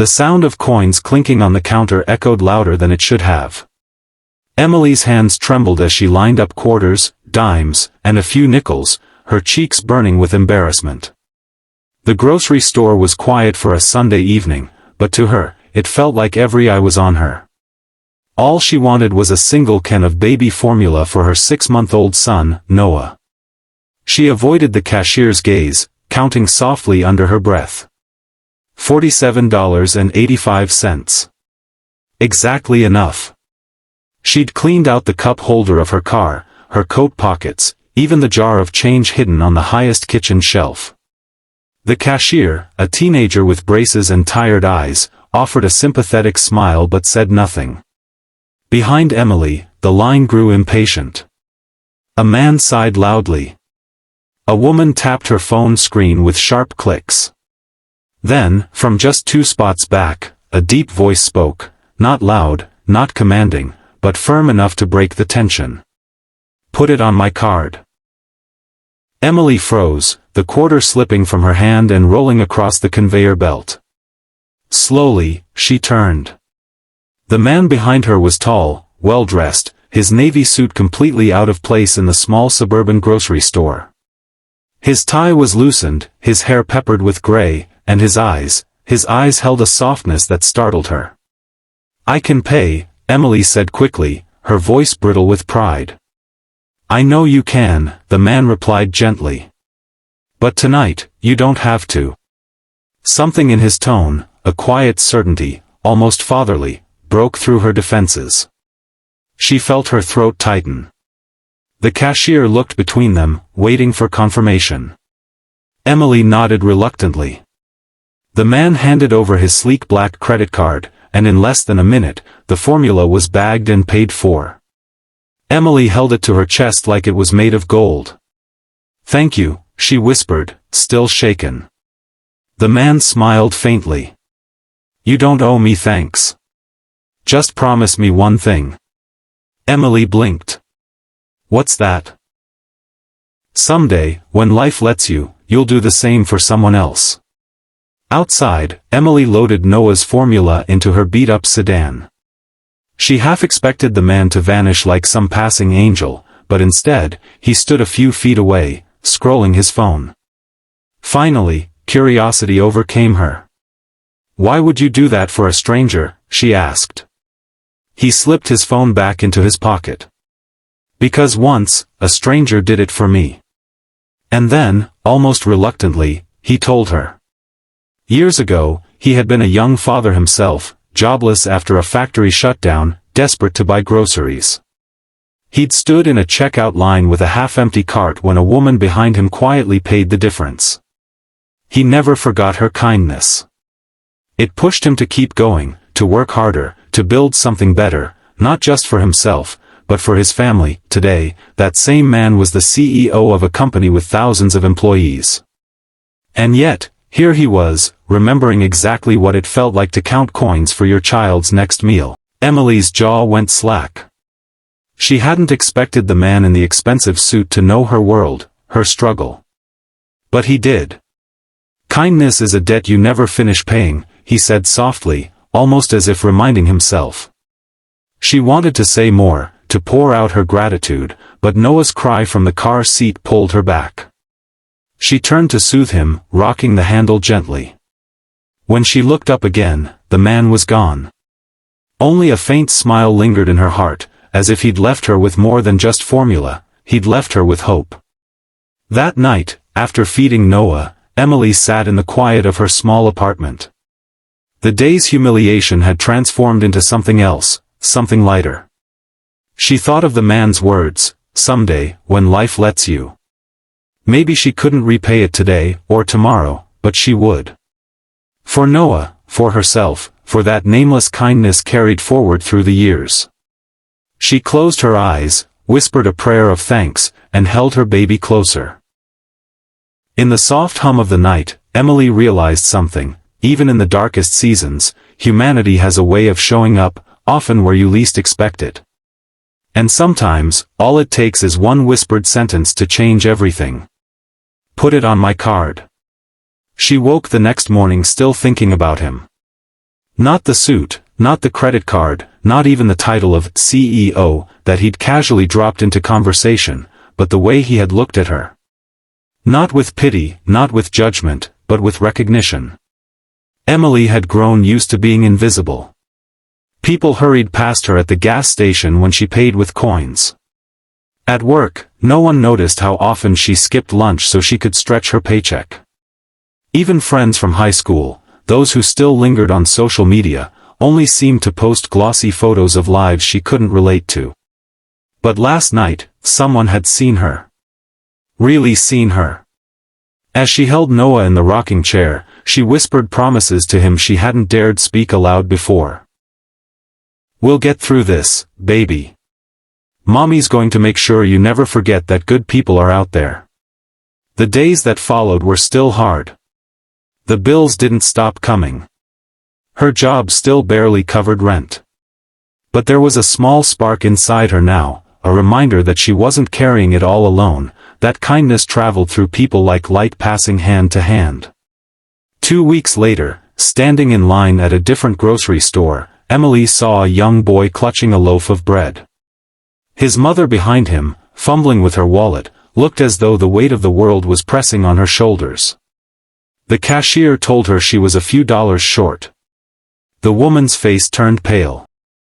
The sound of coins clinking on the counter echoed louder than it should have. Emily's hands trembled as she lined up quarters, dimes, and a few nickels, her cheeks burning with embarrassment. The grocery store was quiet for a Sunday evening, but to her, it felt like every eye was on her. All she wanted was a single can of baby formula for her 6-month-old son, Noah. She avoided the cashier's gaze, counting softly under her breath. $47.85. Exactly enough. She'd cleaned out the cup holder of her car, her coat pockets, even the jar of change hidden on the highest kitchen shelf. The cashier, a teenager with braces and tired eyes, offered a sympathetic smile but said nothing. Behind Emily, the line grew impatient. A man sighed loudly. A woman tapped her phone screen with sharp clicks. Then, from just 2 spots back, a deep voice spoke, not loud, not commanding, but firm enough to break the tension. "Put it on my card." Emily froze, the quarter slipping from her hand and rolling across the conveyor belt. Slowly, she turned. The man behind her was tall, well-dressed, his navy suit completely out of place in the small suburban grocery store. His tie was loosened, his hair peppered with gray, and his eyes held a softness that startled her. "I can pay," Emily said quickly, her voice brittle with pride. "I know you can," the man replied gently. "But tonight, you don't have to." Something in his tone, a quiet certainty, almost fatherly, broke through her defenses. She felt her throat tighten. The cashier looked between them, waiting for confirmation. Emily nodded reluctantly. The man handed over his sleek black credit card, and in less than a minute, the formula was bagged and paid for. Emily held it to her chest like it was made of gold. "Thank you," she whispered, still shaken. The man smiled faintly. "You don't owe me thanks. Just promise me one thing." Emily blinked. "What's that?" "Someday, when life lets you, you'll do the same for someone else." Outside, Emily loaded Noah's formula into her beat-up sedan. She half expected the man to vanish like some passing angel, but instead, he stood a few feet away, scrolling his phone. Finally, curiosity overcame her. "Why would you do that for a stranger?" she asked. He slipped his phone back into his pocket. "Because once, a stranger did it for me." And then, almost reluctantly, he told her. Years ago, he had been a young father himself, jobless after a factory shutdown, desperate to buy groceries. He'd stood in a checkout line with a half-empty cart when a woman behind him quietly paid the difference. He never forgot her kindness. It pushed him to keep going, to work harder, to build something better, not just for himself, but for his family. Today, that same man was the CEO of a company with thousands of employees. And yet, here he was, remembering exactly what it felt like to count coins for your child's next meal. Emily's jaw went slack. She hadn't expected the man in the expensive suit to know her world, her struggle. But he did. "Kindness is a debt you never finish paying," he said softly, almost as if reminding himself. She wanted to say more, to pour out her gratitude, but Noah's cry from the car seat pulled her back. She turned to soothe him, rocking the handle gently. When she looked up again, the man was gone. Only a faint smile lingered in her heart, as if he'd left her with more than just formula, he'd left her with hope. That night, after feeding Noah, Emily sat in the quiet of her small apartment. The day's humiliation had transformed into something else, something lighter. She thought of the man's words, "Someday, when life lets you." Maybe she couldn't repay it today, or tomorrow, but she would. For Noah, for herself, for that nameless kindness carried forward through the years. She closed her eyes, whispered a prayer of thanks, and held her baby closer. In the soft hum of the night, Emily realized something. Even in the darkest seasons, humanity has a way of showing up, often where you least expect it. And sometimes, all it takes is one whispered sentence to change everything. "Put it on my card." She woke the next morning still thinking about him. Not the suit, not the credit card, not even the title of CEO that he'd casually dropped into conversation, but the way he had looked at her. Not with pity, not with judgment, but with recognition. Emily had grown used to being invisible. People hurried past her at the gas station when she paid with coins. At work, no one noticed how often she skipped lunch so she could stretch her paycheck. Even friends from high school, those who still lingered on social media, only seemed to post glossy photos of lives she couldn't relate to. But last night, someone had seen her. Really seen her. As she held Noah in the rocking chair, she whispered promises to him she hadn't dared speak aloud before. "We'll get through this, baby. Mommy's going to make sure you never forget that good people are out there." The days that followed were still hard. The bills didn't stop coming. Her job still barely covered rent. But there was a small spark inside her now, a reminder that she wasn't carrying it all alone, that kindness traveled through people like light passing hand to hand. 2 weeks later, standing in line at a different grocery store, Emily saw a young boy clutching a loaf of bread. His mother behind him, fumbling with her wallet, looked as though the weight of the world was pressing on her shoulders. The cashier told her she was a few dollars short. The woman's face turned pale.